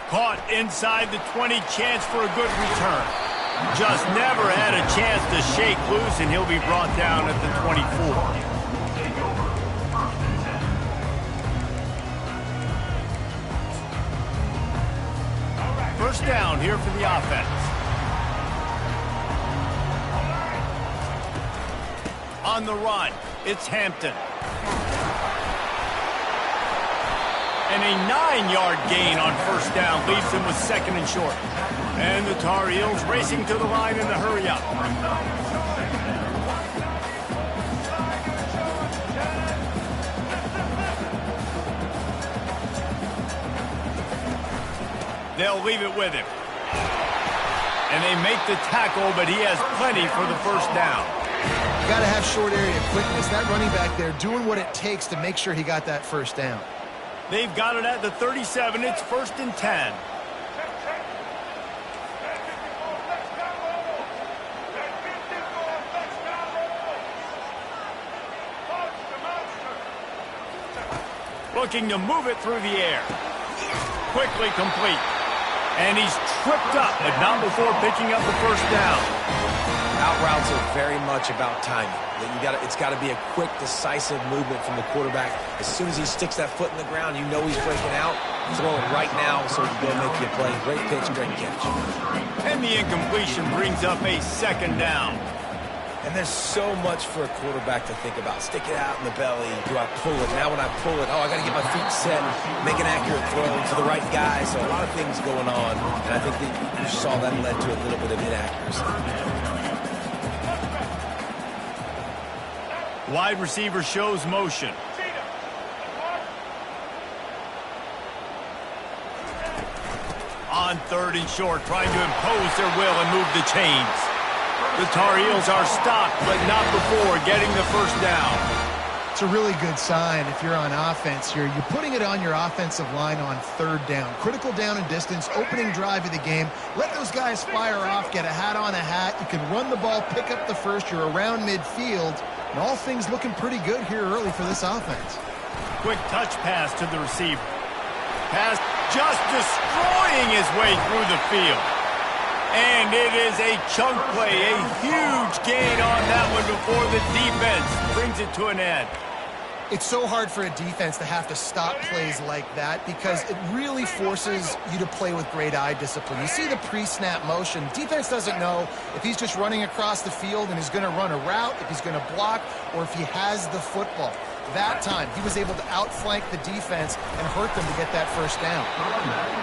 Caught inside the 20, chance for a good return. Just never had a chance to shake loose, and he'll be brought down at the 24. First down here for the offense. On the run, it's Hampton. And a 9-yard gain on first down leaves them with second and short. And the Tar Heels racing to the line in the hurry-up. They'll leave it with him. And they make the tackle, but he has plenty for the first down. You got to have short area quickness. That running back there doing what it takes to make sure he got that first down. They've got it at the 37. It's 1st and 10. Looking to move it through the air. Quickly complete. And he's tripped up, but not before picking up the first down. Out routes are very much about timing. It's got to be a quick, decisive movement from the quarterback. As soon as he sticks that foot in the ground, you know he's breaking out. Throw it right now so he can go make you a play. Great pitch, great catch. And the incompletion brings up a second down. And there's so much for a quarterback to think about. Stick it out in the belly. Do I pull it? Now when I pull it, I got to get my feet set, make an accurate throw to the right guy. So a lot of things going on. And I think that you saw that led to a little bit of inaccuracy. Wide receiver shows motion. On 3rd and short, trying to impose their will and move the chains. The Tar Heels are stopped, but not before getting the first down. It's a really good sign if you're on offense here. You're putting it on your offensive line on 3rd down. Critical down and distance, opening drive of the game. Let those guys fire off, get a hat on a hat. You can run the ball, pick up the first. You're around midfield. And all things looking pretty good here early for this offense. Quick touch pass to the receiver. Pass just destroying his way through the field. And it is a chunk play, a huge gain on that one before the defense brings it to an end. It's so hard for a defense to have to stop plays like that because it really forces you to play with great eye discipline. You see the pre-snap motion. Defense doesn't know if he's just running across the field and he's going to run a route, if he's going to block, or if he has the football. That time, he was able to outflank the defense and hurt them to get that first down.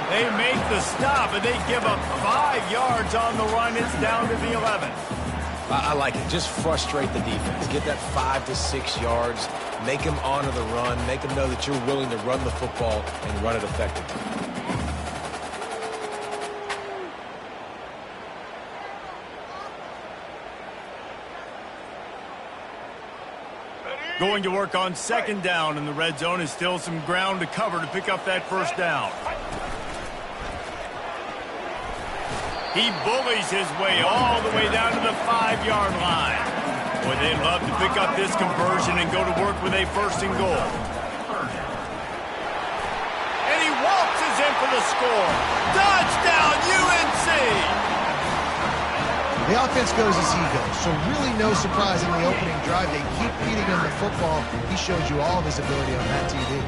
They make the stop, and they give up 5 yards on the run. It's down to the 11. I like it. Just frustrate the defense. Get that 5 to 6 yards. Make them honor the run. Make them know that you're willing to run the football and run it effectively. Going to work on 2nd down, and the red zone is still some ground to cover to pick up that first down. He bullies his way all the way down to the 5-yard line. Boy, they'd love to pick up this conversion and go to work with a 1st and goal. And he waltzes in for the score. Touchdown, UNC! The offense goes as he goes, so really no surprise in the opening drive. They keep feeding him the football. He shows you all of his ability on that TV.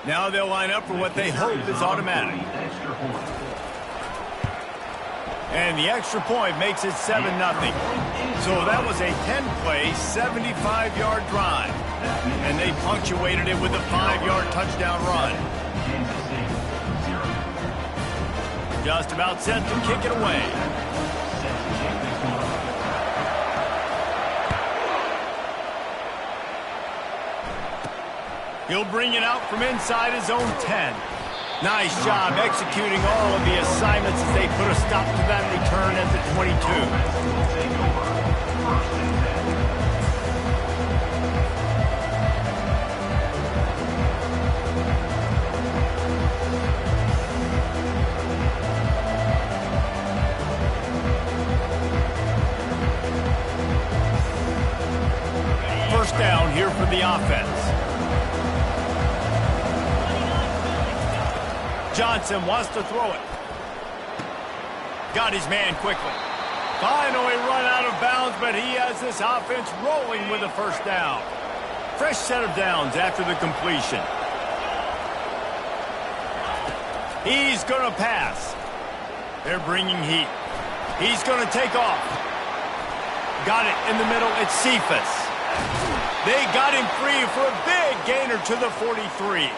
Now they'll line up for what they hope is automatic. And the extra point makes it 7-0. So that was a 10-play, 75-yard drive. And they punctuated it with a 5-yard touchdown run. Just about set to kick it away. He'll bring it out from inside his own 10. Nice job executing all of the assignments as they put a stop to that return at the 22. First down here for the offense. Johnson wants to throw it. Got his man quickly. Finally run out of bounds, but he has this offense rolling with a first down. Fresh set of downs after the completion. He's going to pass. They're bringing heat. He's going to take off. Got it in the middle. It's Cephas. They got him free for a big gainer to the 43.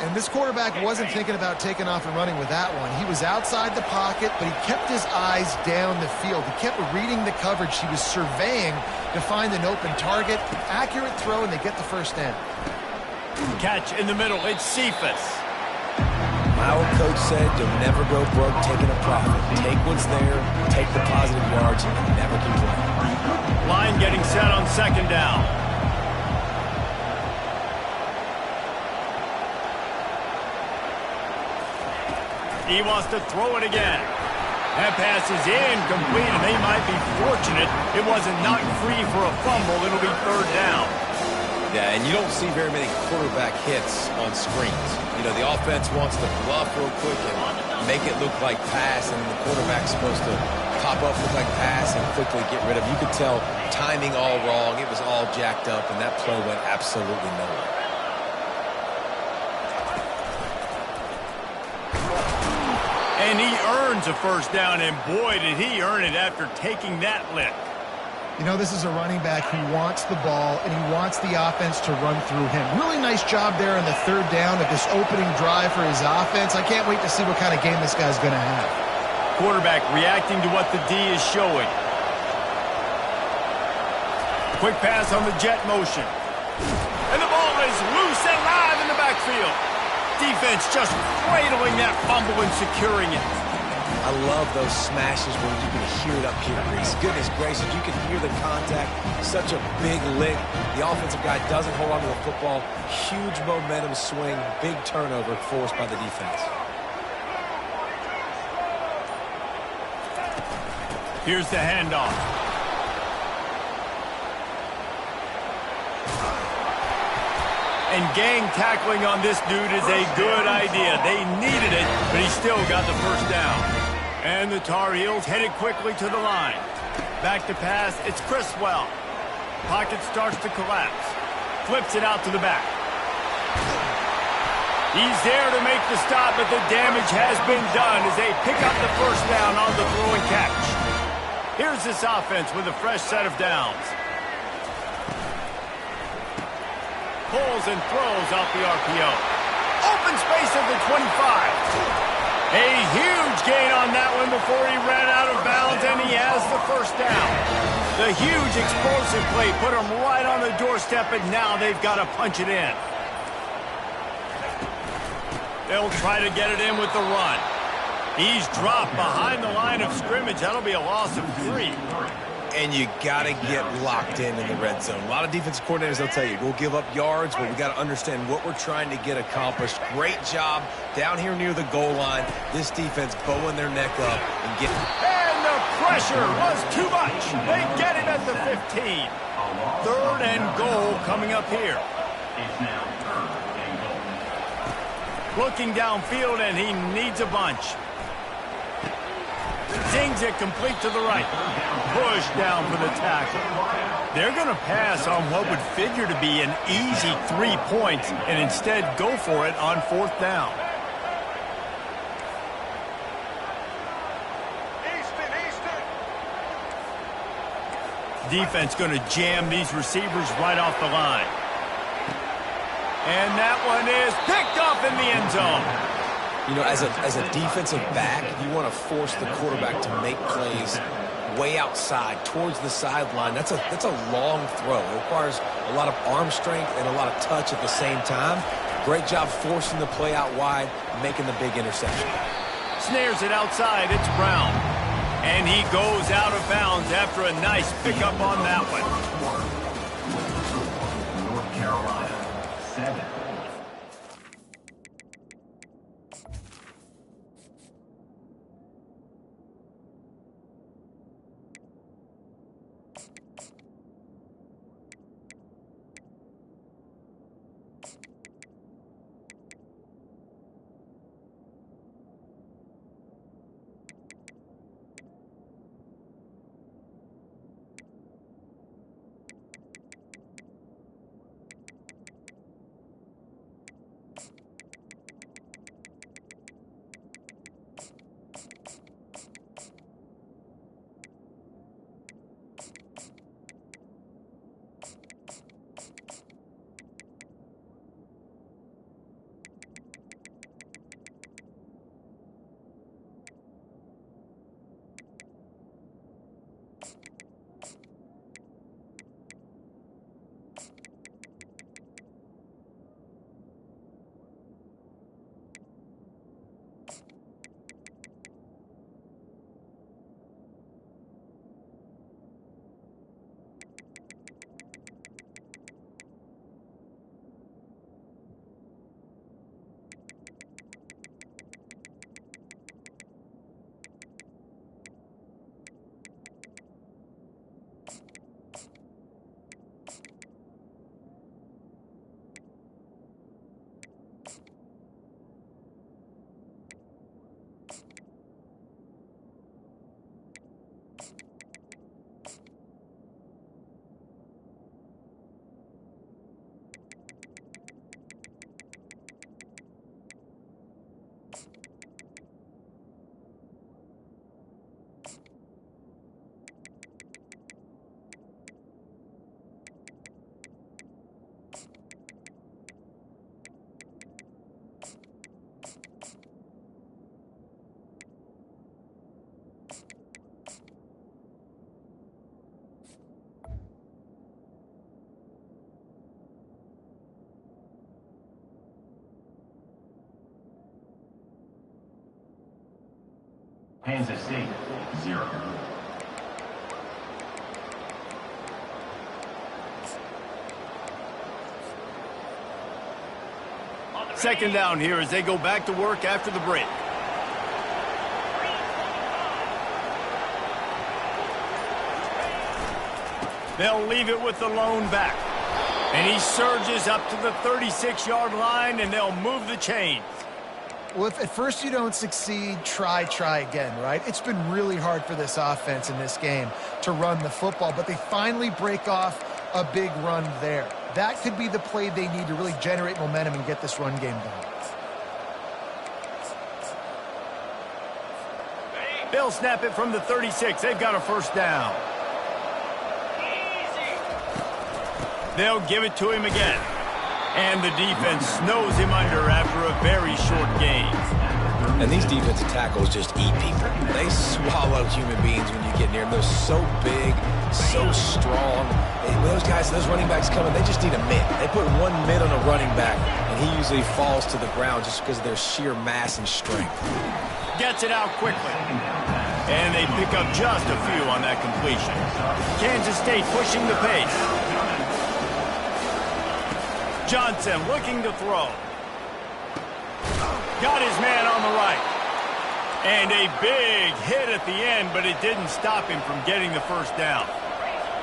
And this quarterback wasn't thinking about taking off and running with that one. He was outside the pocket, but he kept his eyes down the field. He kept reading the coverage. He was surveying to find an open target. Accurate throw, and they get the first down. Catch in the middle. It's Cephas. My old coach said you'll never go broke taking a profit. Take what's there, take the positive yards, and never complain. Line getting set on second down. He wants to throw it again. That pass is incomplete, and they might be fortunate it wasn't knocked free for a fumble. It'll be third down. Yeah, and you don't see very many quarterback hits on screens. You know, the offense wants to bluff real quick and make it look like pass, and the quarterback's supposed to pop up, look like pass, and quickly get rid of it. You could tell timing all wrong. It was all jacked up, and that play went absolutely nowhere. And he earns a first down, and boy, did he earn it after taking that lick. You know, this is a running back who wants the ball, and he wants the offense to run through him. Really nice job there on the third down of this opening drive for his offense. I can't wait to see what kind of game this guy's going to have. Quarterback reacting to what the D is showing. Quick pass on the jet motion. And the ball is loose and live in the backfield. Defense just cradling that fumble and securing it. I love those smashes where you can hear it up here, Reese. Goodness gracious, you can hear the contact. Such a big lick. The offensive guy doesn't hold on to the football. Huge momentum swing. Big turnover forced by the defense. Here's the handoff. And gang tackling on this dude is a good idea. They needed it, but he still got the first down. And the Tar Heels headed quickly to the line. Back to pass, it's Criswell. Pocket starts to collapse. Flips it out to the back. He's there to make the stop, but the damage has been done as they pick up the first down on the throw and catch. Here's this offense with a fresh set of downs. Pulls and throws off the RPO. Open space at the 25. A huge gain on that one before he ran out of bounds, and he has the first down. The huge explosive play put him right on the doorstep, and now they've got to punch it in. They'll try to get it in with the run. He's dropped behind the line of scrimmage. That'll be a loss of 3. And you got to get locked in the red zone. A lot of defensive coordinators, they'll tell you, we'll give up yards, but we got to understand what we're trying to get accomplished. Great job down here near the goal line. This defense bowing their neck up and getting... And the pressure was too much. They get him at the 15. Third and goal coming up here. Looking downfield, and he needs a bunch. Zings it complete to the right. Push down for the tackle. They're going to pass on what would figure to be an easy 3 points and instead go for it on fourth down. Defense going to jam these receivers right off the line. And that one is picked off in the end zone. You know, as a defensive back, you want to force the quarterback to make plays way outside, towards the sideline. That's a long throw. It requires a lot of arm strength and a lot of touch at the same time. Great job forcing the play out wide, making the big interception. Snares it outside. It's Brown. And he goes out of bounds after a nice pickup on that one. North Carolina, 7. Kansas State, 0. Second down here as they go back to work after the break. They'll leave it with the lone back. And he surges up to the 36-yard line, and they'll move the chains. Well, if at first you don't succeed, try again, right? It's been really hard for this offense in this game to run the football, but they finally break off a big run there. That could be the play they need to really generate momentum and get this run game done. They'll snap it from the 36. They've got a first down. They'll give it to him again. And the defense snows him under after a very short gain. And these defensive tackles just eat people. They swallow human beings when you get near them. They're so big, so strong. And those guys, those running backs coming, they just need a mid. They put one mid on a running back, and he usually falls to the ground just because of their sheer mass and strength. Gets it out quickly. And they pick up just a few on that completion. Kansas State pushing the pace. Johnson looking to throw. Got his man on the right. And a big hit at the end, but it didn't stop him from getting the first down.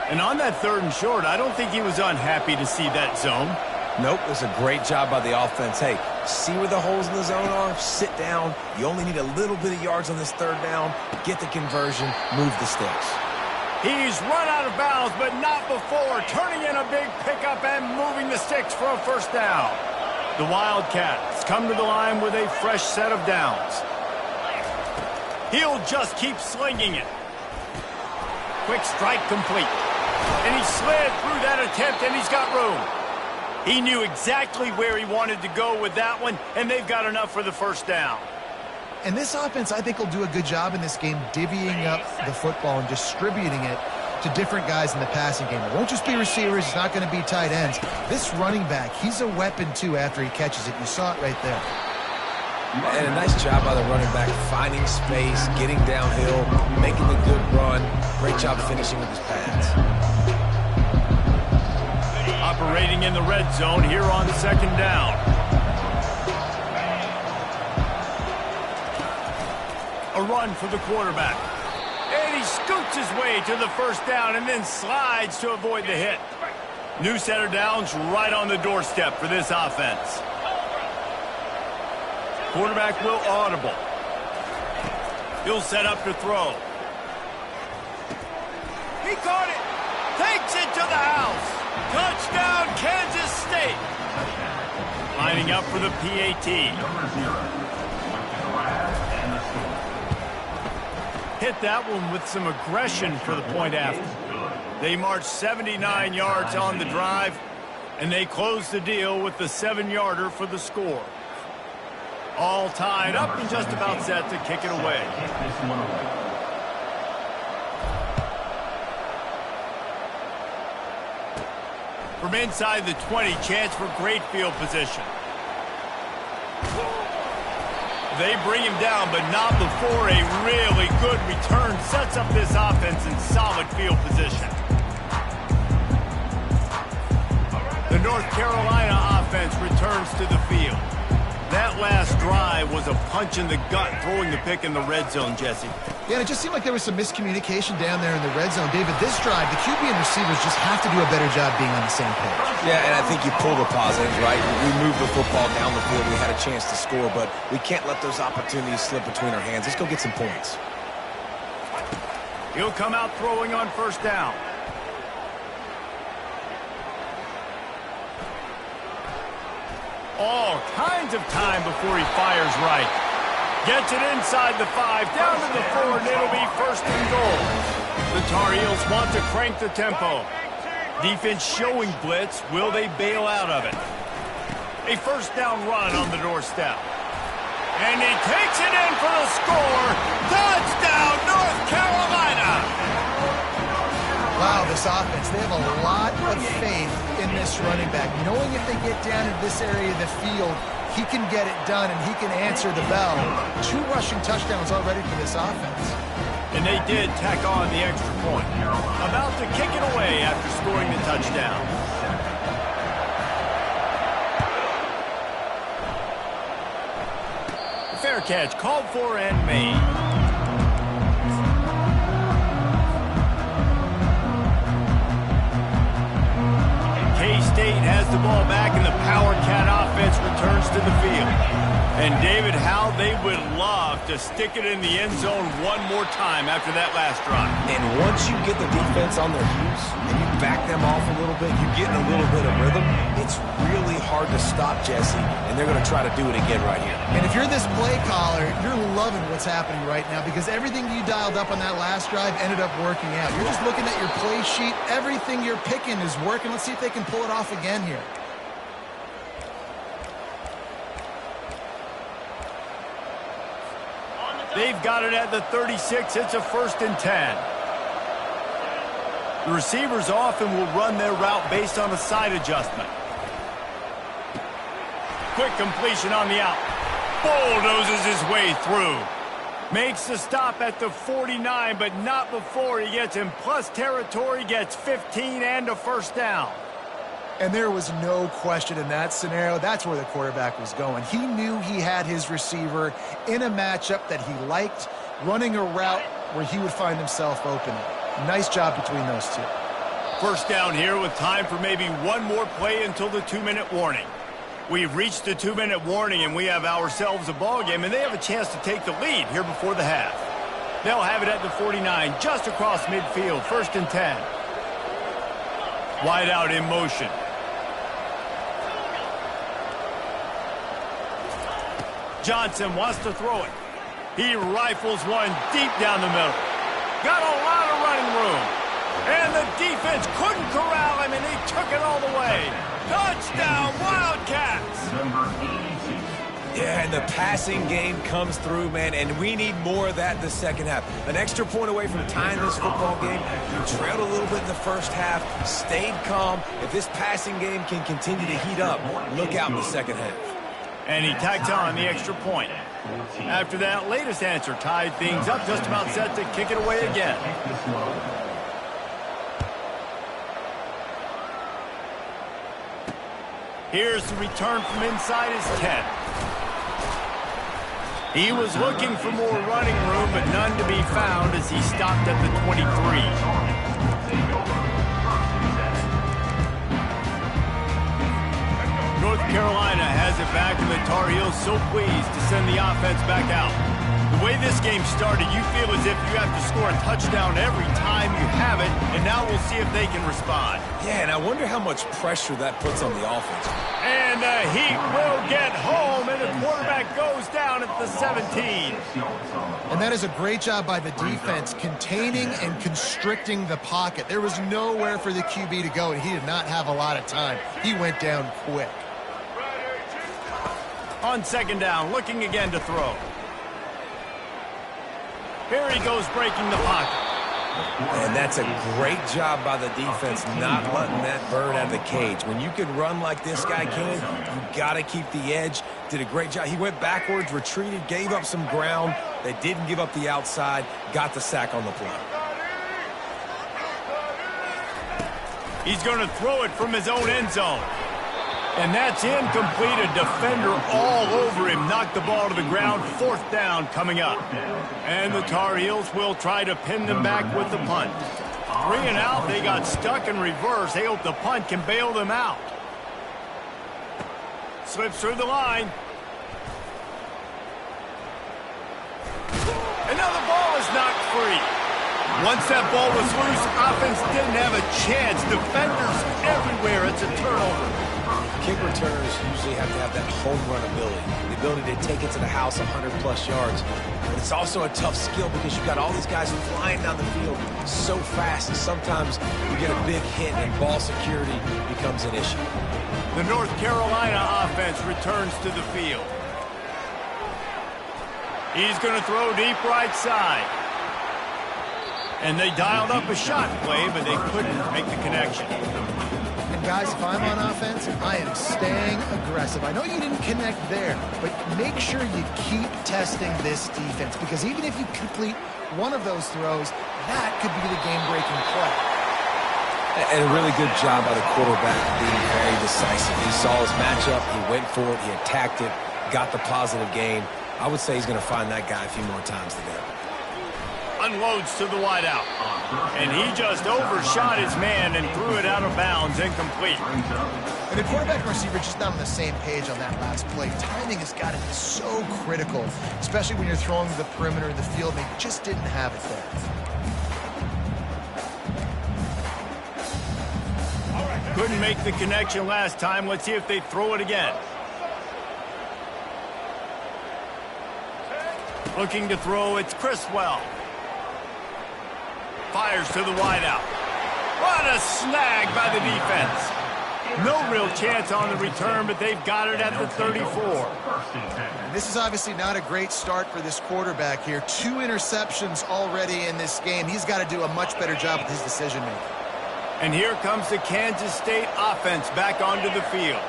And on that 3rd and short, I don't think he was unhappy to see that zone. Nope, it was a great job by the offense. Hey, see where the holes in the zone are? Sit down. You only need a little bit of yards on this 3rd down. Get the conversion. Move the sticks. He's run out of bounds, but not before turning in a big pickup and moving the sticks for a first down. The Wildcats come to the line with a fresh set of downs. He'll just keep slinging it. Quick strike complete. And he slid through that attempt, and he's got room. He knew exactly where he wanted to go with that one, and they've got enough for the first down. And this offense, I think, will do a good job in this game divvying up the football and distributing it to different guys in the passing game. It won't just be receivers. It's not going to be tight ends. This running back, he's a weapon, too, after he catches it. You saw it right there. And a nice job by the running back, finding space, getting downhill, making the good run. Great job finishing with his pads. Operating in the red zone here on 2nd down. A run for the quarterback. And he scoots his way to the first down and then slides to avoid the hit. New set of downs right on the doorstep for this offense. Quarterback will audible. He'll set up to throw. He caught it. Takes it to the house. Touchdown, Kansas State. Lining up for the PAT. Hit that one with some aggression for the point after. They marched 79 yards on the drive, and they closed the deal with the 7-yarder for the score. All tied up and just about set to kick it away. From inside the 20, chance for great field position. They bring him down, but not before a really good return sets up this offense in solid field position. The North Carolina offense returns to the field. That last drive was a punch in the gut, throwing the pick in the red zone, Jesse. Yeah, and it just seemed like there was some miscommunication down there in the red zone. David, this drive, the QB and receivers just have to do a better job being on the same page. Yeah, and I think you pull the positives, right? We moved the football down the field. We had a chance to score, but we can't let those opportunities slip between our hands. Let's go get some points. He'll come out throwing on first down. All kinds of time before he fires right. Gets it inside the 5, down to the 4, and it'll be first and goal. The Tar Heels want to crank the tempo. Defense showing blitz. Will they bail out of it? A first down run on the doorstep. And he takes it in for the score. Touchdown, North Carolina! Wow, this offense, they have a lot of faith in this running back, knowing if they get down in this area of the field, he can get it done and he can answer the bell. 2 rushing touchdowns already for this offense. And they did tack on the extra point. About to kick it away after scoring the touchdown. Fair catch called for and made. K-State has the ball back and the Power Cat offense returns to the field. And David, how they would love to stick it in the end zone one more time after that last drive. And once you get the defense on their heels and you back them off a little bit, you get in a little bit of rhythm, it's really hard to stop, Jesse, and they're going to try to do it again right here. And if you're this play caller, you're loving what's happening right now because everything you dialed up on that last drive ended up working out. You're just looking at your play sheet. Everything you're picking is working. Let's see if they can pull it off again here. They've got it at the 36. It's a 1st and 10. The receivers often will run their route based on a side adjustment. Quick completion on the out. Bulldozes his way through. Makes the stop at the 49, but not before he gets in plus territory, gets 15 and a 1st down. And there was no question in that scenario. That's where the quarterback was going. He knew he had his receiver in a matchup that he liked, running a route where he would find himself open. Nice job between those two. 1st down here with time for maybe one more play until the 2-minute warning. We've reached the 2-minute warning, and we have ourselves a ball game, and they have a chance to take the lead here before the half. They'll have it at the 49, just across midfield, 1st and 10. Wide out in motion. Johnson wants to throw it. He rifles one deep down the middle. Got a lot of running room. And the defense couldn't corral him, and he took it all the way. Touchdown, Wildcats! Number 82. Yeah, and the passing game comes through, man, and we need more of that in the second half. An extra point away from tying this football game. We trailed a little bit in the first half, stayed calm. If this passing game can continue to heat up, look out in the second half. And he tacked on the extra point. After that latest answer tied things up, just about set to kick it away again. Here's the return from inside his 10. He was looking for more running room, but none to be found as he stopped at the 23. North Carolina has it back, and the Tar Heels so pleased to send the offense back out. The way this game started, you feel as if you have to score a touchdown every time you have it, and now we'll see if they can respond. Yeah, and I wonder how much pressure that puts on the offense. And the Heat will get home, and the quarterback goes down at the 17. And that is a great job by the defense, containing and constricting the pocket. There was nowhere for the QB to go, and he did not have a lot of time. He went down quick. On 2nd down, looking again to throw. Here he goes, breaking the pocket. And that's a great job by the defense, not letting that bird out of the cage. When you can run like this guy can, you got to keep the edge. Did a great job. He went backwards, retreated, gave up some ground. They didn't give up the outside, got the sack on the play. He's going to throw it from his own end zone. And that's incomplete. A defender all over him. Knocked the ball to the ground. 4th down coming up. And the Tar Heels will try to pin them back with the punt. 3 and out. They got stuck in reverse. They hope the punt can bail them out. Slips through the line. And now the ball is knocked free. Once that ball was loose, offense didn't have a chance. Defenders everywhere. It's a turnover. Kick returners usually have to have that home run ability, the ability to take it to the house 100-plus yards. But it's also a tough skill because you've got all these guys flying down the field so fast, and sometimes you get a big hit and ball security becomes an issue. The North Carolina offense returns to the field. He's going to throw deep right side. And they dialed up a shot play, but they couldn't make the connection. And Guys, if I'm on offense, I am staying aggressive. I know you didn't connect there, but make sure you keep testing this defense, because even if you complete one of those throws, that could be the game-breaking play. And a really good job by the quarterback being very decisive. He saw his matchup, he went for it, he attacked it, got the positive gain. I would say he's going to find that guy a few more times today. Unloads to the wideout. And he just overshot his man and threw it out of bounds, incomplete. And the quarterback and receiver just not on the same page on that last play. Timing has got to be so critical, especially when you're throwing to the perimeter of the field. They just didn't have it there. Couldn't make the connection last time. Let's see if they throw it again. Looking to throw, it's Criswell. Fires to the wideout. What a snag by the defense. No real chance on the return, but they've got it at the 34. This is obviously not a great start for this quarterback here. 2 interceptions already in this game. He's got to do a much better job with his decision-making. And here comes the Kansas State offense back onto the field.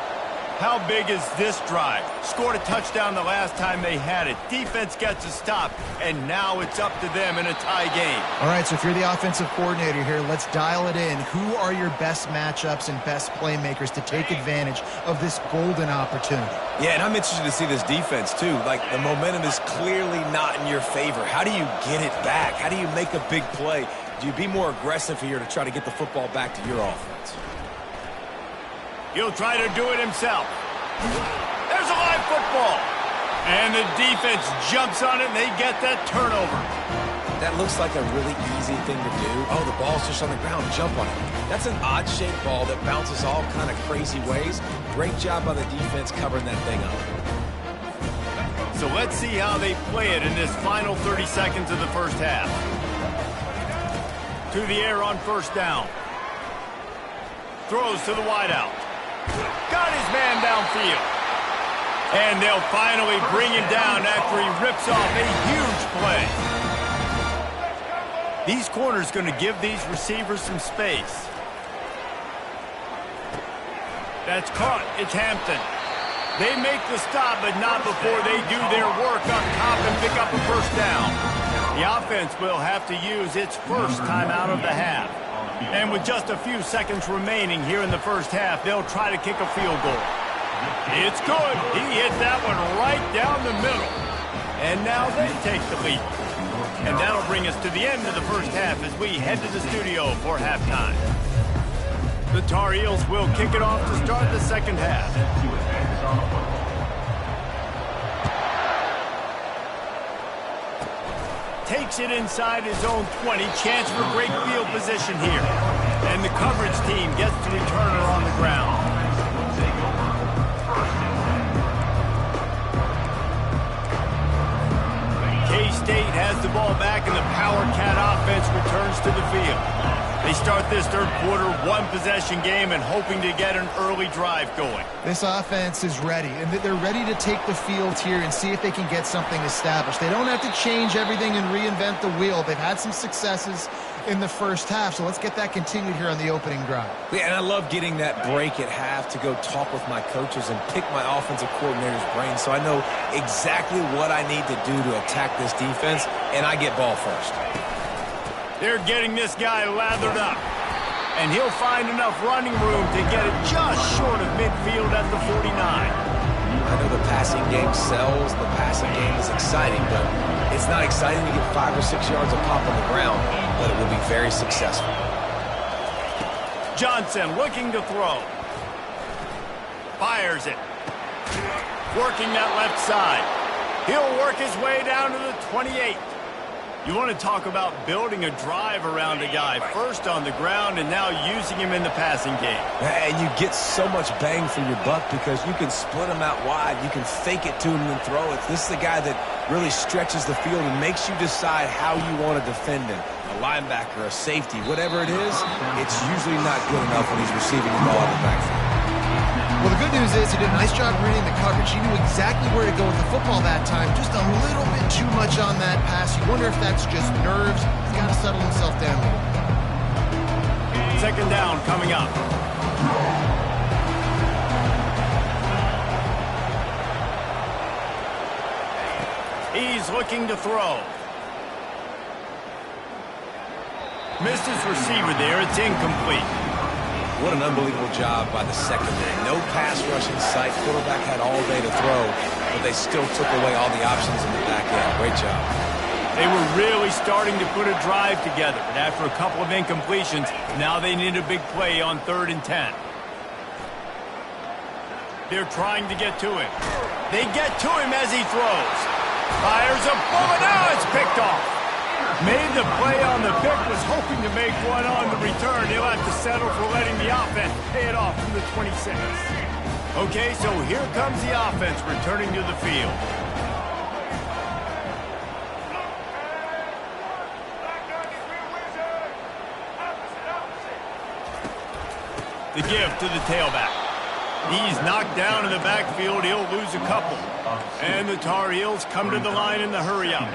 How big is this drive? Scored a touchdown the last time they had it. Defense gets a stop, and now it's up to them in a tie game. All right, so if you're the offensive coordinator here, let's dial it in. Who are your best matchups and best playmakers to take advantage of this golden opportunity? Yeah, and I'm interested to see this defense, too. Like, the momentum is clearly not in your favor. How do you get it back? How do you make a big play? Do you be more aggressive here to try to get the football back to your offense? He'll try to do it himself. There's a live football. And the defense jumps on it, and they get that turnover. That looks like a really easy thing to do. Oh, the ball's just on the ground. Jump on it. That's an odd-shaped ball that bounces all kind of crazy ways. Great job by the defense covering that thing up. So let's see how they play it in this final 30 seconds of the first half. To the air on first down. Throws to the wideout. Got his man downfield. And they'll finally bring him down after he rips off a huge play. These corners going to give these receivers some space. That's caught. It's Hampton. They make the stop, but not before they do their work up top and pick up a first down. The offense will have to use its first timeout of the half. And with just a few seconds remaining here in the first half, they'll try to kick a field goal. It's good. He hit that one right down the middle. And now they take the lead. And that'll bring us to the end of the first half as we head to the studio for halftime. The Tar Heels will kick it off to start the second half. Takes it inside his own 20. Chance for great field position here. And the coverage team gets the returner on the ground. K-State has the ball back, and the Power Cat offense returns to the field. They start this third quarter one-possession game and hoping to get an early drive going. This offense is ready, and they're ready to take the field here and see if they can get something established. They don't have to change everything and reinvent the wheel. They've had some successes in the first half, so let's get that continued here on the opening drive. Yeah, and I love getting that break at half to go talk with my coaches and pick my offensive coordinator's brain so I know exactly what I need to do to attack this defense, and I get ball first. They're getting this guy lathered up. And he'll find enough running room to get it just short of midfield at the 49. I know the passing game sells, the passing game is exciting, but it's not exciting to get 5 or 6 yards of pop on the ground, but it will be very successful. Johnson looking to throw. Fires it. Working that left side. He'll work his way down to the 28. You want to talk about building a drive around a guy. First on the ground and now using him in the passing game. And you get so much bang for your buck because you can split him out wide. You can fake it to him and throw it. This is the guy that really stretches the field and makes you decide how you want to defend him. A linebacker, a safety, whatever it is, it's usually not good enough when he's receiving the ball in the backfield. Well, the good news is he did a nice job reading the coverage. He knew exactly where to go with the football that time. Just a little bit too much on that pass. You wonder if that's just nerves. He's got to settle himself down. Second down coming up. He's looking to throw. Missed his receiver there. It's incomplete. What an unbelievable job by the secondary. No pass rush in sight. Quarterback had all day to throw, but they still took away all the options in the back end. Great job. They were really starting to put a drive together, but after a couple of incompletions, now they need a big play on 3rd and 10. They're trying to get to him. They get to him as he throws. Fires a bullet. Now it's picked off. Made the play on the pick, was hoping to make one on the return. He'll have to settle for letting the offense pay it off from the 26. Okay, so here comes the offense returning to the field. The give to the tailback. He's knocked down in the backfield. He'll lose a couple. And the Tar Heels come to the line in the hurry-up.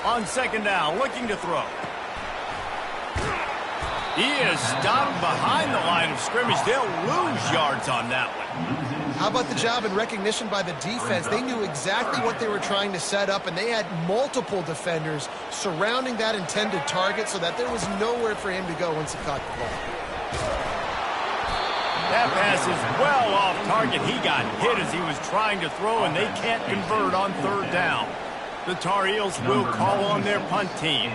On 2nd down, looking to throw. He is stopped behind the line of scrimmage. They'll lose yards on that one. How about the job and recognition by the defense? They knew exactly what they were trying to set up, and they had multiple defenders surrounding that intended target so that there was nowhere for him to go once he caught the ball. That pass is well off target. He got hit as he was trying to throw, and they can't convert on 3rd down. The Tar Heels will call on their punt team.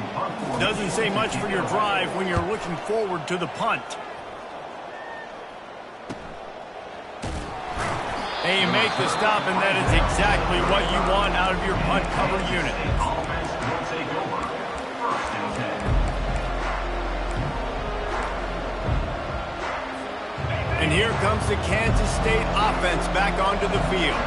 Doesn't say much for your drive when you're looking forward to the punt. And you make the stop, and that is exactly what you want out of your punt cover unit. Offense will take over. 1st and 10. And here comes the Kansas State offense back onto the field.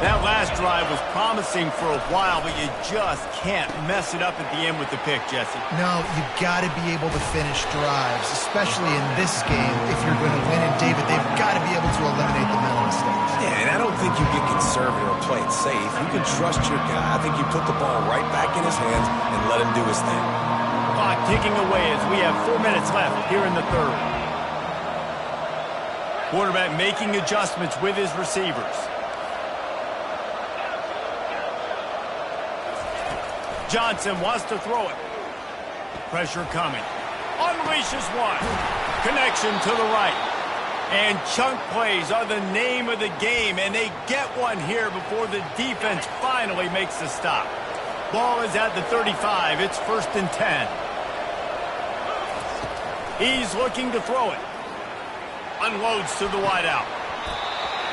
That last drive was promising for a while, but you just can't mess it up at the end with the pick, Jesse. No, you've got to be able to finish drives, especially in this game. If you're going to win it, David, they've got to be able to eliminate the mental mistakes. Yeah, and I don't think you get conservative or play it safe. You can trust your guy. I think you put the ball right back in his hands and let him do his thing. Clock ticking away as we have 4 minutes left here in the 3rd. Quarterback making adjustments with his receivers. Johnson wants to throw it. Pressure coming. Unleashes one. Connection to the right. And chunk plays are the name of the game, and they get one here before the defense finally makes the stop. Ball is at the 35. It's 1st and 10. He's looking to throw it. Unloads to the wideout.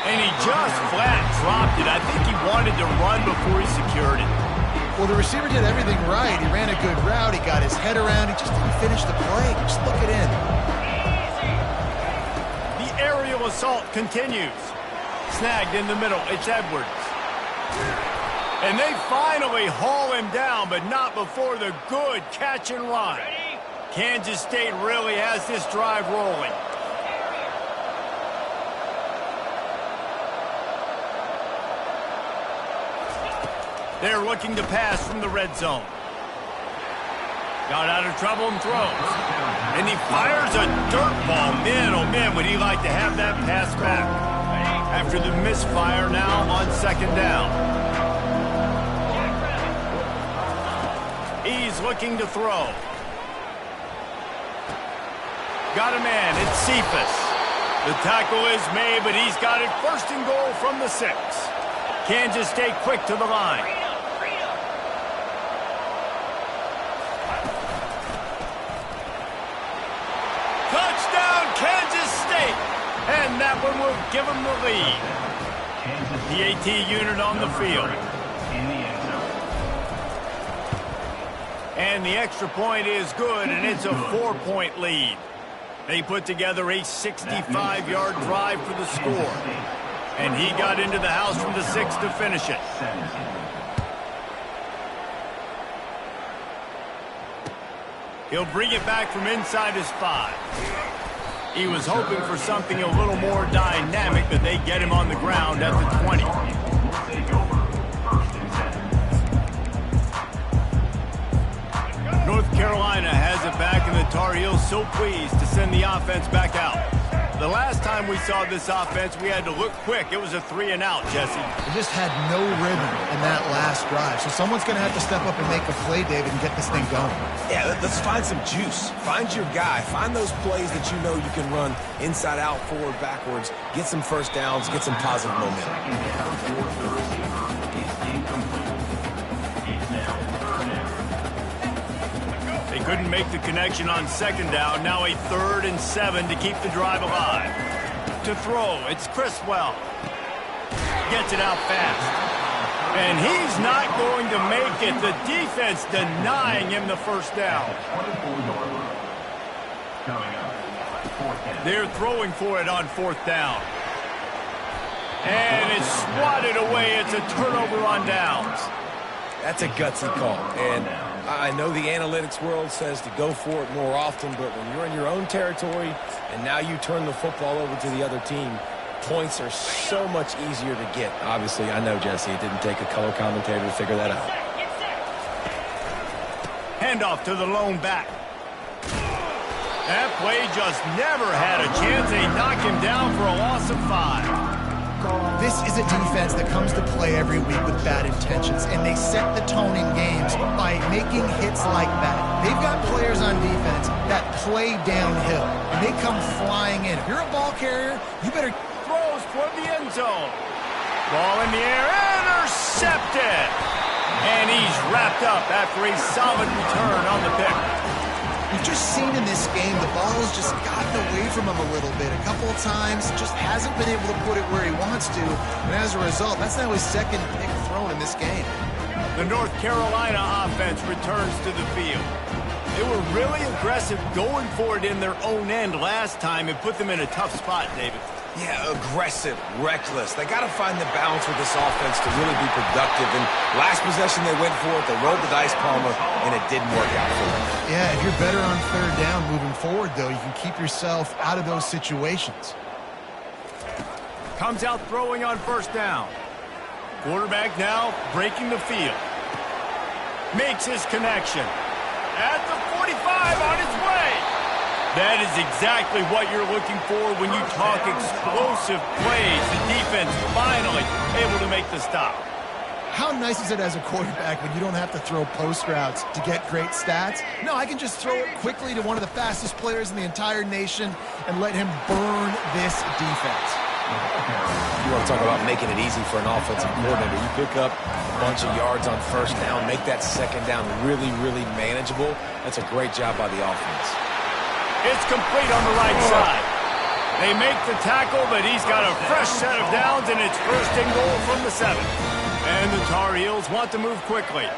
And he just flat dropped it. I think he wanted to run before he secured it. Well, the receiver did everything right. He ran a good route. He got his head around. He just didn't finish the play. Just look it in. The aerial assault continues. Snagged in the middle. It's Edwards. And they finally haul him down, but not before the good catch and run. Kansas State really has this drive rolling. They're looking to pass from the red zone. Got out of trouble and throws. And he fires a dirt ball. Man, oh man, would he like to have that pass back. After the misfire now on 2nd down. He's looking to throw. Got a man. It's Cephas. The tackle is made, but he's got it 1st and goal from the 6. Kansas State quick to the line. Touchdown, Kansas State! And that one will give them the lead. The AT unit on the field. In the end zone. And the extra point is good, and it's a 4-point lead. They put together a 65-yard drive for the score. And he got into the house from the 6 to finish it. He'll bring it back from inside his 5. He was hoping for something a little more dynamic, but they get him on the ground at the 20. North Carolina has it back in the Tar Heels so pleased to send the offense back out. The last time we saw this offense, we had to look quick. It was a 3-and-out, Jesse. They just had no rhythm in that last drive. So someone's going to have to step up and make a play, David, and get this thing going. Yeah, let's find some juice. Find your guy. Find those plays that you know you can run inside out, forward, backwards. Get some first downs. Get some positive momentum. Second down for the receiver is incomplete. It's now third down. They couldn't make the connection on second down. Now a 3rd and 7 to keep the drive alive. To throw, it's Criswell. Gets it out fast. And he's not going to make it. The defense denying him the first down. 24-yard line. Coming up, fourth down. They're throwing for it on 4th down. And it's swatted away. It's a turnover on downs. That's a gutsy call. And I know the analytics world says to go for it more often, but when you're in your own territory and now you turn the football over to the other team, points are so much easier to get. Obviously, I know, Jesse, it didn't take a color commentator to figure that out. Handoff to the lone back. That play just never had a chance. They knock him down for a loss of 5. This is a defense that comes to play every week with bad intentions, and they set the tone in games by making hits like that. They've got players on defense that play downhill, and they come flying in. If you're a ball carrier, you better... Throws toward the end zone. Ball in the air, intercepted. And he's wrapped up after a solid return on the pick. We've just seen in this game the ball has just gotten away from him a little bit. A couple of times, just hasn't been able to put it where he wants to. And as a result, that's now his 2nd pick thrown in this game. The North Carolina offense returns to the field. They were really aggressive going for it in their own end last time and put them in a tough spot, David. Yeah, aggressive, reckless. They got to find the balance with this offense to really be productive. And last possession they went for it, they rolled the dice, Palmer, and it didn't work out for them. Yeah, if you're better on 3rd down moving forward, though, you can keep yourself out of those situations. Comes out throwing on 1st down. Quarterback now breaking the field. Makes his connection. At the 45 on his way. That is exactly what you're looking for when you talk explosive plays. The defense finally able to make the stop. How nice is it as a quarterback when you don't have to throw post routes to get great stats? No, I can just throw it quickly to one of the fastest players in the entire nation and let him burn this defense. You want to talk about making it easy for an offensive coordinator. You pick up a bunch of yards on 1st down, make that 2nd down really, really manageable. That's a great job by the offense. It's complete on the right side. They make the tackle, but he's got a fresh set of downs, and it's 1st and goal from the 7. And the Tar Heels want to move quickly.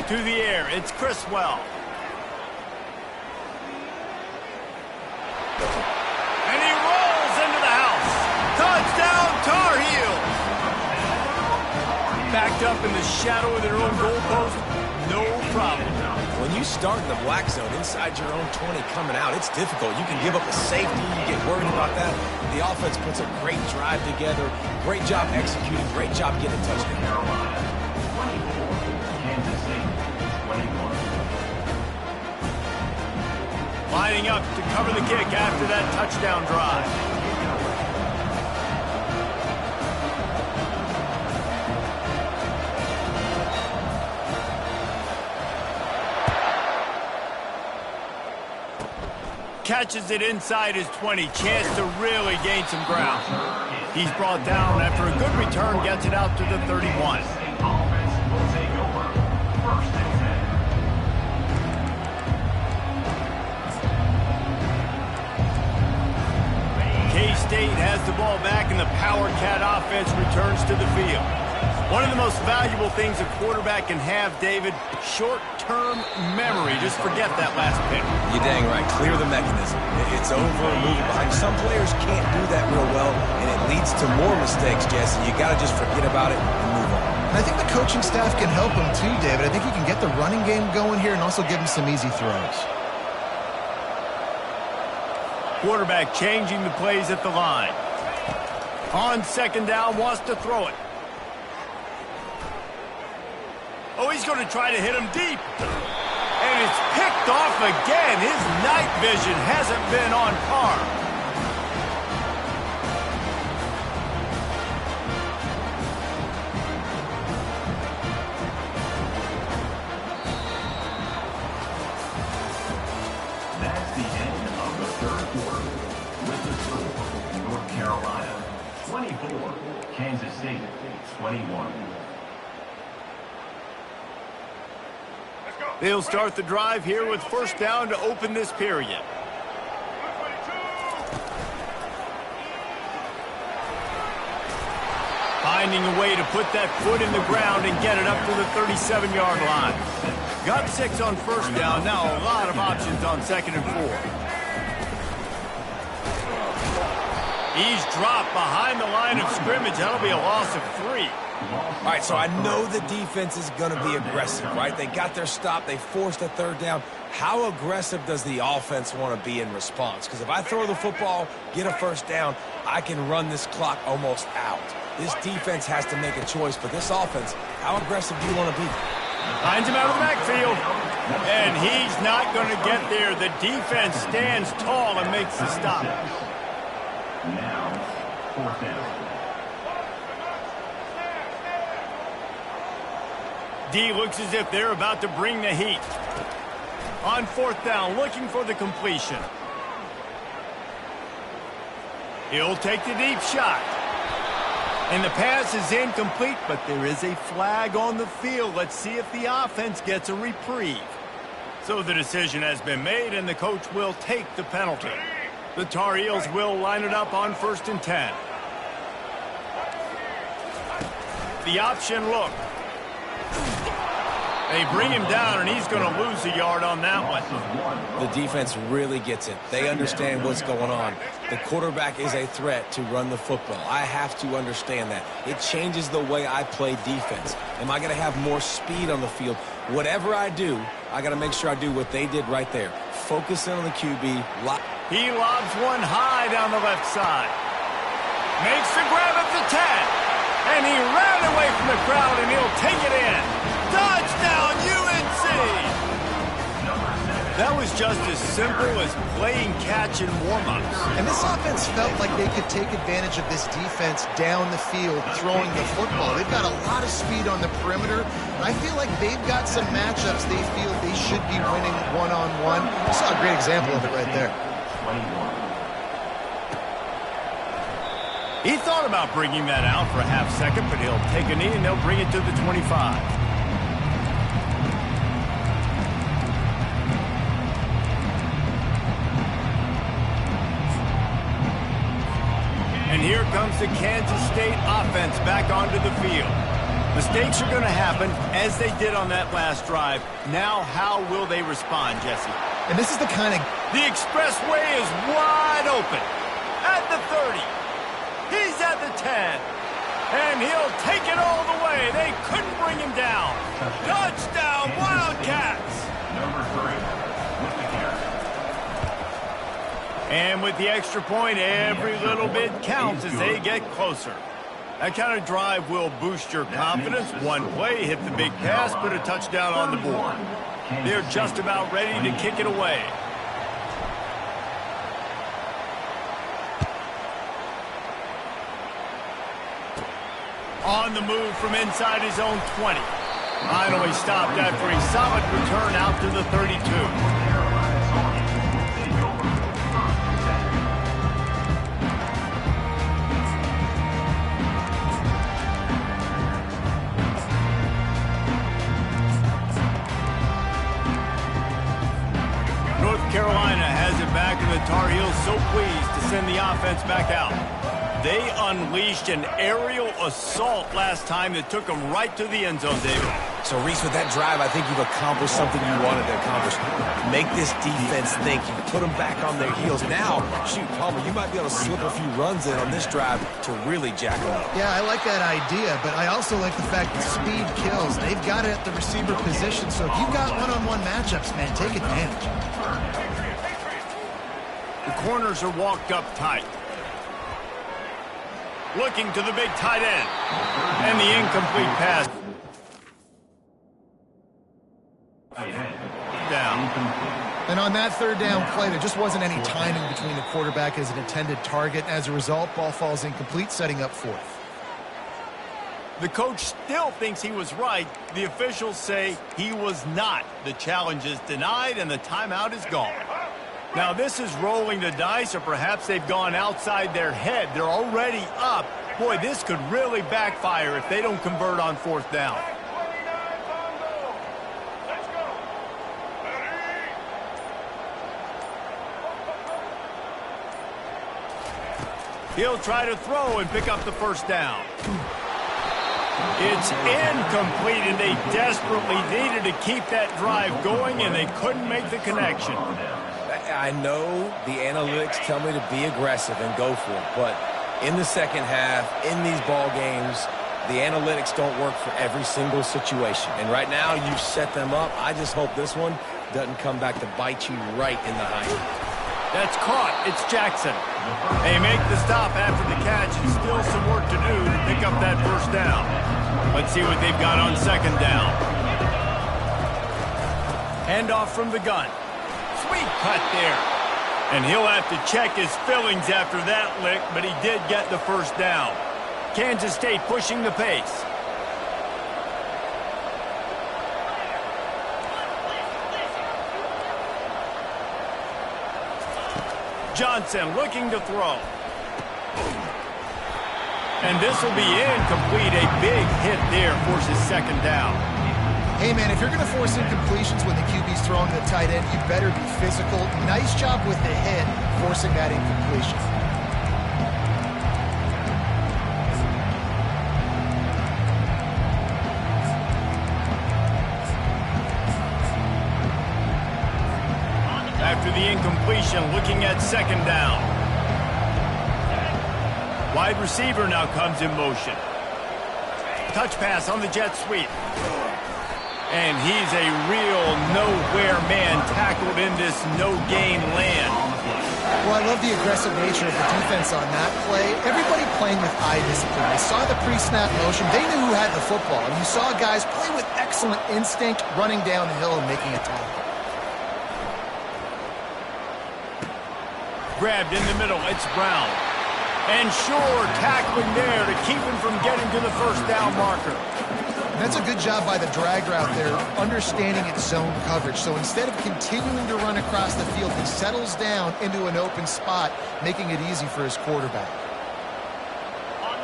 To the air, it's Criswell. And he rolls into the house. Touchdown, Tar Heels! Backed up in the shadow of their own goalpost, no problem. When you start in the black zone inside your own 20 coming out, it's difficult. You can give up a safety. You get worried about that. The offense puts a great drive together. Great job executing. Great job getting a touchdown. Carolina, 24. Kansas City, 21. Lining up to cover the kick after that touchdown drive. Catches it inside his 20. Chance to really gain some ground. He's brought down after a good return, gets it out to the 31. Offense will take over. 1st and 10. K-State has the ball back, and the Power Cat offense returns to the field. One of the most valuable things a quarterback can have, David, short-term memory. Just forget that last pick. You're dang right. Clear the mechanism. It's over and moving behind. Some players can't do that real well, and it leads to more mistakes, Jesse. You got to just forget about it and move on. And I think the coaching staff can help him too, David. I think he can get the running game going here and also give him some easy throws. Quarterback changing the plays at the line. On second down, wants to throw it. Oh, he's going to try to hit him deep. And it's picked off again. His night vision hasn't been on par. That's the end of the third quarter. With the score, North Carolina 24, Kansas State 21. They'll start the drive here with first down to open this period. Finding a way to put that foot in the ground and get it up to the 37-yard line. Got 6 on first down. Now a lot of options on second and 4. He's dropped behind the line of scrimmage. That'll be a loss of 3. All right, so I know the defense is going to be aggressive, right? They got their stop. They forced a third down. How aggressive does the offense want to be in response? Because if I throw the football, get a first down, I can run this clock almost out. This defense has to make a choice, but this offense, how aggressive do you want to be? Finds him out of the backfield, and he's not going to get there. The defense stands tall and makes the stop. Now, fourth down. D looks as if they're about to bring the heat. On fourth down, looking for the completion. He'll take the deep shot. And the pass is incomplete, but there is a flag on the field. Let's see if the offense gets a reprieve. So the decision has been made, and the coach will take the penalty. The Tar Heels will line it up on 1st and 10. The option look. They bring him down, and he's going to lose a yard on that one. The defense really gets it. They understand what's going on. The quarterback is a threat to run the football. I have to understand that. It changes the way I play defense. Am I going to have more speed on the field? Whatever I do, I got to make sure I do what they did right there. Focus in on the QB. He lobs one high down the left side. Makes the grab at the 10. And he ran away from the crowd, and he'll take it in. Touchdown, UNC! That was just as simple as playing catch in warm-ups. And this offense felt like they could take advantage of this defense down the field, throwing the football. They've got a lot of speed on the perimeter. And I feel like they've got some matchups they feel they should be winning one-on-one. You saw a great example of it right there. He thought about bringing that out for a half second, but he'll take a knee and they'll bring it to the 25. And here comes the Kansas State offense back onto the field. Mistakes are going to happen as they did on that last drive. Now how will they respond, Jesse? And this is the kind of... The expressway is wide open at the 30. He's at the 10. And he'll take it all the way. They couldn't bring him down. Touchdown, Wildcats. Number 3 with the carry. And with the extra point, every little bit counts as they get closer. That kind of drive will boost your confidence. One play, hit the big pass, put a touchdown on the board. They're just about ready to kick it away. On the move from inside his own 20. Finally stopped after a solid return out to the 32. North Carolina has it back, and the Tar Heels so pleased to send the offense back out. They unleashed an aerial assault last time that took them right to the end zone, David. So, Reese, with that drive, I think you've accomplished something you wanted to accomplish. Make this defense think. You put them back on their heels. Now, shoot, Palmer, you might be able to slip a few runs in on this drive to really jack them up. Yeah, I like that idea, but I also like the fact that speed kills. They've got it at the receiver position, so if you've got one-on-one matchups, man, take advantage. The corners are walked up tight. looking to the big tight end. And the incomplete pass. Down. And on that third down play, there just wasn't any timing between the quarterback as an intended target. As a result, ball falls incomplete, setting up fourth. The coach still thinks he was right. The officials say he was not. The challenge is denied, and the timeout is gone. Now, this is rolling the dice, or perhaps they've gone outside their head. They're already up. Boy, this could really backfire if they don't convert on fourth down. He'll try to throw and pick up the first down. It's incomplete, and they desperately needed to keep that drive going, and they couldn't make the connection. I know the analytics tell me to be aggressive and go for it, but in the second half, in these ball games, the analytics don't work for every single situation. And right now, you've set them up. I just hope this one doesn't come back to bite you right in the hind. That's caught. It's Jackson. They make the stop after the catch. Still some work to do to pick up that first down. Let's see what they've got on second down. Handoff from the gun. Sweet cut there. And he'll have to check his fillings after that lick, but he did get the first down. Kansas State pushing the pace. Johnson looking to throw. And this will be incomplete. A big hit there forces second down. Hey, man, if you're going to force incompletions when the QB's throwing the tight end, you better be physical. Nice job with the hit, forcing that incompletion. After the incompletion, looking at second down. Wide receiver now comes in motion. Touch pass on the jet sweep. And he's a real nowhere man tackled in this no-gain land. Well, I love the aggressive nature of the defense on that play. Everybody playing with eye discipline. They saw the pre-snap motion. They knew who had the football. And you saw guys play with excellent instinct, running downhill and making a tackle. Grabbed in the middle, it's Brown. And Shore tackling there to keep him from getting to the first down marker. That's a good job by the drag route there, understanding its zone coverage. So instead of continuing to run across the field, he settles down into an open spot, making it easy for his quarterback.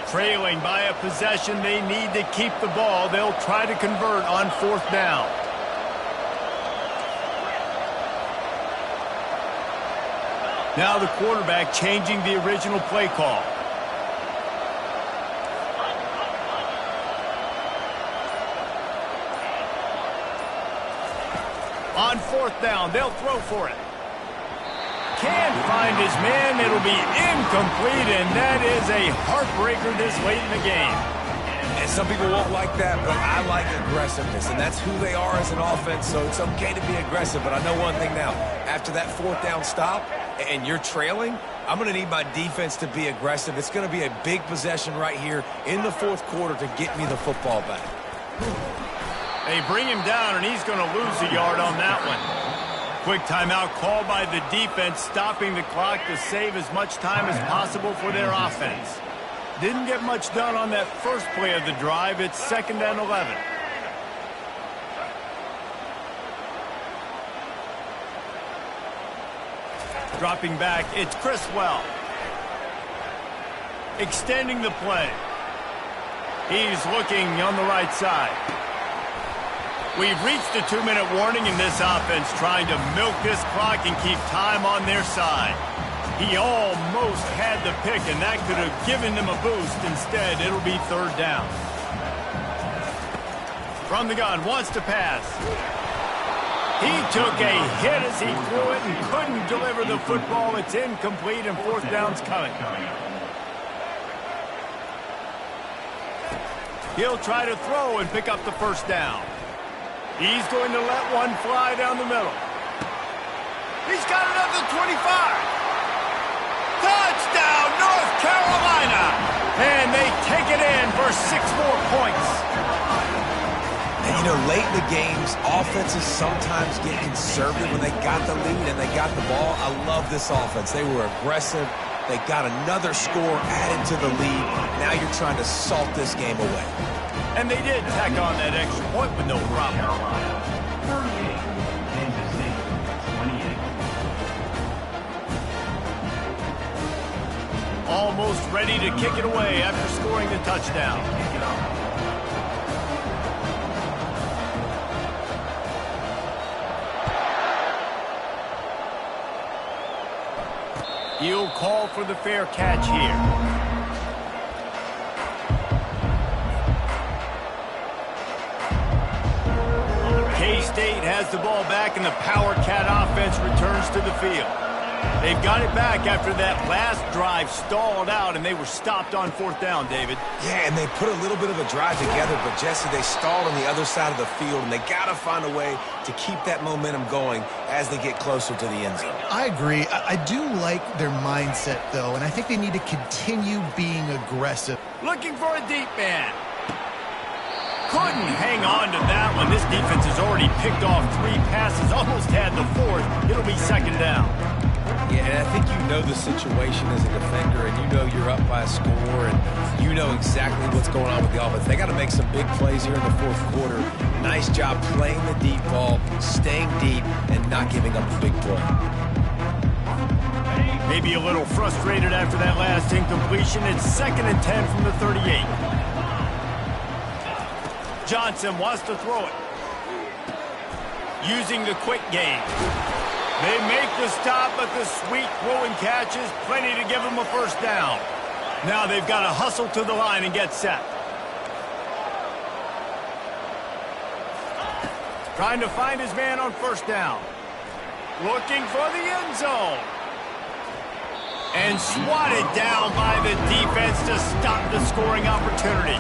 Trailing by a possession, they need to keep the ball. They'll try to convert on fourth down. Now the quarterback changing the original play call. On fourth down, they'll throw for it. Can't find his man. It'll be incomplete, and that is a heartbreaker this late in the game. And some people won't like that, but I like aggressiveness, and that's who they are as an offense, so it's okay to be aggressive. But I know one thing now. After that fourth down stop and you're trailing, I'm going to need my defense to be aggressive. It's going to be a big possession right here in the fourth quarter to get me the football back. They bring him down, and he's going to lose a yard on that one. Quick timeout called by the defense, stopping the clock to save as much time as possible for their offense. Didn't get much done on that first play of the drive. It's 2nd and 11. Dropping back, it's Criswell. Extending the play. He's looking on the right side. We've reached the 2-minute warning in this offense, trying to milk this clock and keep time on their side. He almost had the pick, and that could have given them a boost. Instead, it'll be third down. From the gun, wants to pass. He took a hit as he threw it and couldn't deliver the football. It's incomplete, and fourth down's coming. He'll try to throw and pick up the first down. He's going to let one fly down the middle. He's got another 25. Touchdown, North Carolina! And take it in for 6 more points. And, you know, late in the games, offenses sometimes get conservative when they got the lead and they got the ball. I love this offense. They were aggressive. They got another score added to the lead. Now you're trying to salt this game away. And they did tack on that extra point with no problem. Carolina, 38. Kansas State, 28. Almost ready to kick it away after scoring the touchdown. He'll call for the fair catch here. K-State has the ball back, and the Power Cat offense returns to the field. They've got it back after that last drive stalled out, and they were stopped on 4th down, David. Yeah, and they put a little bit of a drive together, but, Jesse, they stalled on the other side of the field, and they got to find a way to keep that momentum going as they get closer to the end zone. I agree. I do like their mindset, though, and I think they need to continue being aggressive. Looking for a deep man. Couldn't hang on to that one. This defense has already picked off 3 passes, almost had the 4th. It'll be 2nd down. Yeah, and I think you know the situation as a defender, and you know you're up by a score, and you know exactly what's going on with the offense. They got to make some big plays here in the 4th quarter. Nice job playing the deep ball, staying deep, and not giving up a big play. Maybe a little frustrated after that last incompletion. It's 2nd and 10 from the 38. Johnson wants to throw it. Using the quick game. They make the stop, but the sweet throw and catch is plenty to give them a 1st down. Now they've got to hustle to the line and get set. Trying to find his man on 1st down. Looking for the end zone. And swatted down by the defense to stop the scoring opportunity.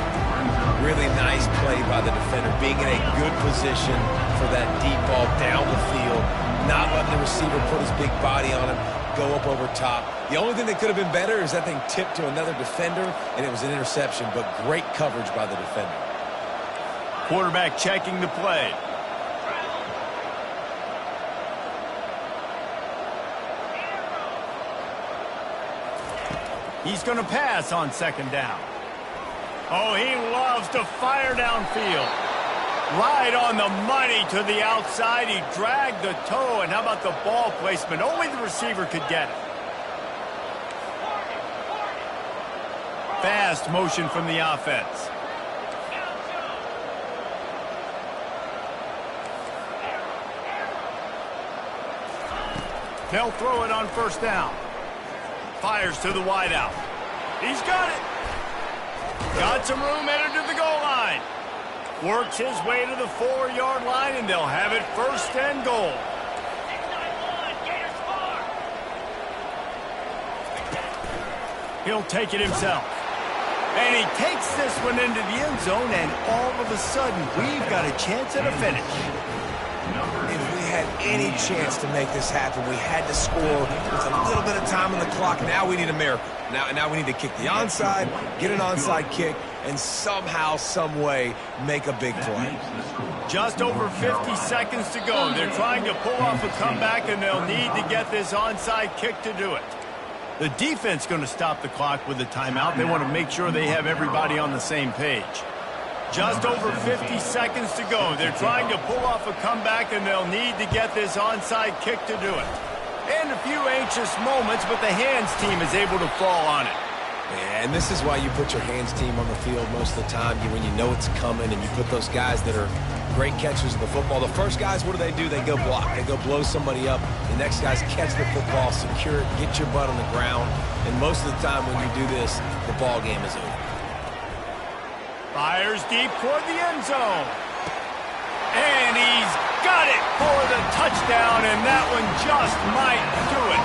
Really nice play by the defender, being in a good position for that deep ball down the field, not letting the receiver put his big body on him, go up over top. The only thing that could have been better is that thing tipped to another defender, and it was an interception, but great coverage by the defender. Quarterback checking the play. He's going to pass on 2nd down. Oh, he loves to fire downfield. Right on the money to the outside. He dragged the toe, and how about the ball placement? Only the receiver could get it. Fast motion from the offense. They'll throw it on 1st down. Fires to the wideout. He's got it. Got some room, entered to the goal line. Works his way to the 4-yard line, and they'll have it 1st and goal. He'll take it himself. And he takes this one into the end zone, and all of a sudden, we've got a chance at a finish. If we had any chance to make this happen, we had to score with a little bit of time on the clock. Now we need a miracle. Now we need to kick the onside, get an onside kick, and somehow, some way, make a big play. Just over 50 seconds to go. They're trying to pull off a comeback, and they'll need to get this onside kick to do it. The defense going to stop the clock with a timeout. They want to make sure they have everybody on the same page. Just over 50 seconds to go. They're trying to pull off a comeback, and they'll need to get this onside kick to do it. And a few anxious moments, but the hands team is able to fall on it. Yeah, and this is why you put your hands team on the field most of the time, when you know it's coming, and you put those guys that are great catchers of the football. The first guys, what do? They go block. They go blow somebody up. The next guys catch the football, secure it, get your butt on the ground. And most of the time when you do this, the ball game is over. Fires deep toward the end zone. And he's got it for the touchdown, and that one just might do it.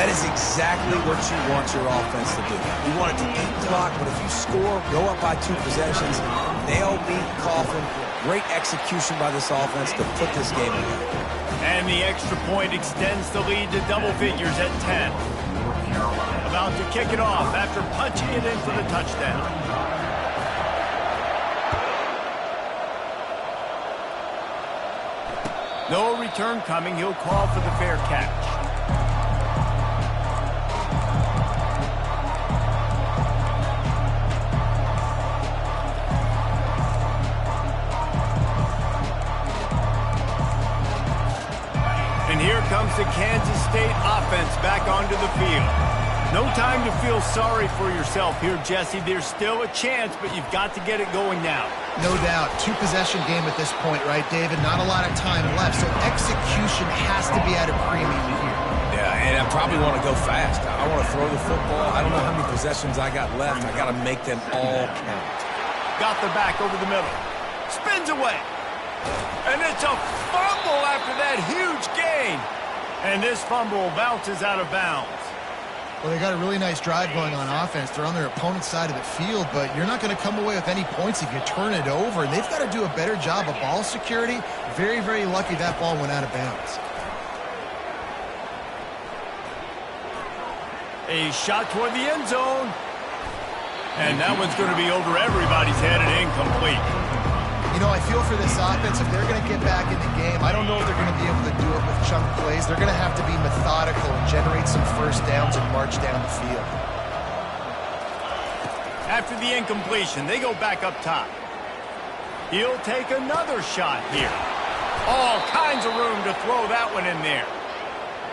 That is exactly what you want your offense to do. You want it to eat clock, but if you score, go up by 2 possessions, nail beat Coffin. Great execution by this offense to put this game away. And the extra point extends the lead to double figures at 10. North Carolina About to kick it off after punching it in for the touchdown. No return coming. He'll call for the fair catch. And here comes the Kansas State offense back onto the field. No time to feel sorry for yourself here, Jesse. There's still a chance, but you've got to get it going now. No doubt. Two-possession game at this point, right, David? Not a lot of time left, so execution has to be at a premium here. Yeah, and I probably want to go fast. I want to throw the football. I don't know how many possessions I got left. I got to make them all count. Got the back over the middle. Spins away. And it's a fumble after that huge gain. And this fumble bounces out of bounds. Well, they got a really nice drive going on offense. They're on their opponent's side of the field, but you're not going to come away with any points if you turn it over. And they've got to do a better job of ball security. Very, very lucky that ball went out of bounds. A shot toward the end zone. And that one's going to be over everybody's head and incomplete. You know, I feel for this offense, if they're going to get back in the game, I don't know if they're going to be able to do it with chunk plays. They're going to have to be methodical and generate some first downs and march down the field. After the incompletion, they go back up top. He'll take another shot here. All kinds of room to throw that one in there.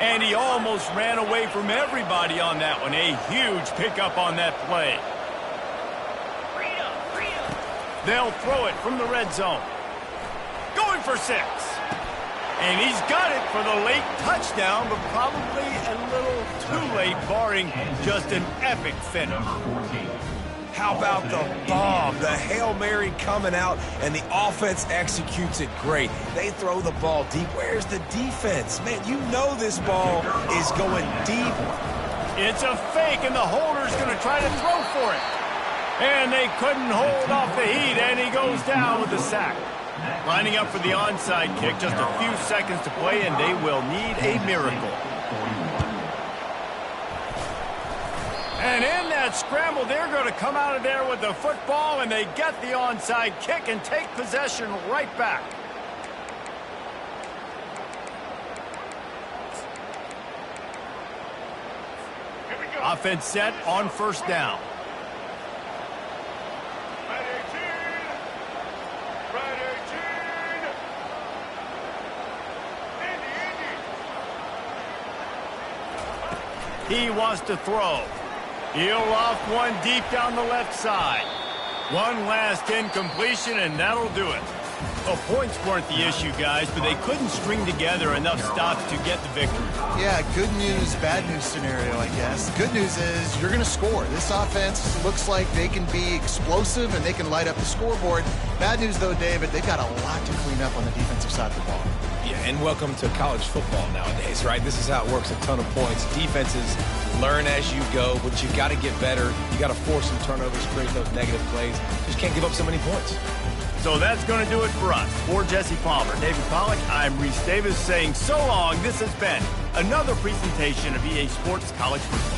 And he almost ran away from everybody on that one. A huge pickup on that play. They'll throw it from the red zone. Going for 6. And he's got it for the late touchdown, but probably a little too late, barring just an epic finish. How about the bomb? The Hail Mary coming out, and the offense executes it great. They throw the ball deep. Where's the defense? Man, you know this ball is going deep. It's a fake, and the holder's going to try to throw for it. And they couldn't hold off the heat, and he goes down with the sack. Lining up for the onside kick, just a few seconds to play, and they will need a miracle. And in that scramble, they're going to come out of there with the football, and they get the onside kick and take possession right back. Offense set on first down. He wants to throw. He'll loft one deep down the left side. One last incompletion, and that'll do it. Well, points weren't the issue, guys, but they couldn't string together enough stops to get the victory. Yeah, good news, bad news scenario, I guess. Good news is you're going to score. This offense looks like they can be explosive and they can light up the scoreboard. Bad news, though, David, they've got a lot to clean up on the defensive side of the ball. Yeah, and welcome to college football nowadays, right? This is how it works, a ton of points. Defenses learn as you go, but you got to get better. You got to force some turnovers, create those negative plays. Just can't give up so many points. So that's going to do it for us. For Jesse Palmer, David Pollack, I'm Reese Davis saying so long. This has been another presentation of EA Sports College Football.